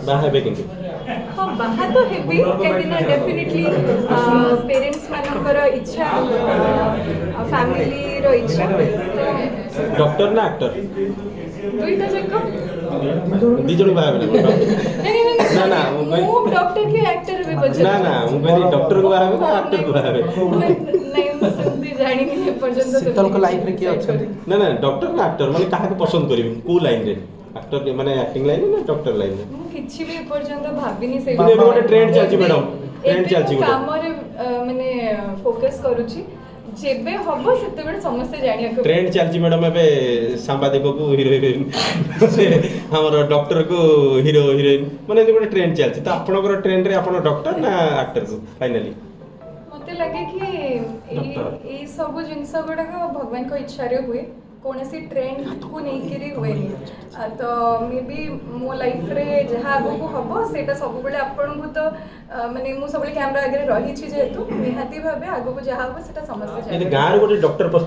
बाहर है किंतु हाँ बाहर तो हेबी कहीं डेफिनेटली पेरेंट्स मानकर इच्छा फैमिली रो इच्छा तो डॉक्टर ना एक्टर दुईटा जक दी जण बाहर ना ना मु डॉक्टर के एक्टर भी बचे ना ना मु कहली डॉक्टर को बाहर ना एक्टर को बाहर नहीं मैं समझी जानी नहीं पर्यंत शीतल को लाइफ रे किए अछन ना ना डॉक्टर ना एक्टर माने काहा को पसंद करिवे को लाइन रे एक्टर माने एक्टिंग लाइन ना डॉक्टर लाइन रे मु किछि भी पर्यंत भाबिनी से किने गोटे ट्रेंड चलची मैडम ट्रेंड चलची गोटे काम रे माने फोकस करूची जेबे हबो सेते बेले समस्त जानिया को ट्रेंड चलची मैडम एबे सांबादिक को हीरो हीरोइन से हमर डॉक्टर को हीरो हीरोइन माने गोटे ट्रेंड चलची तो आपनकर ट्रेंड रे आपन डॉक्टर ना एक्टर को फाइनली मते लगे कि ए सब जिनस गुडा भगवान को इच्छा रे हुए कौन सी ट्रेंड को नहीं करी हुए तो मे बी मो लाइफ रे जहाँ आगो हम सेटा सब बेले आपन को तो माने मु सब कैमरा आगे रही जेहेतु निहाती भाबे आगो को जहाँ हम सेटा समस्या गाँव रे गोटे डॉक्टर प्रस्ताव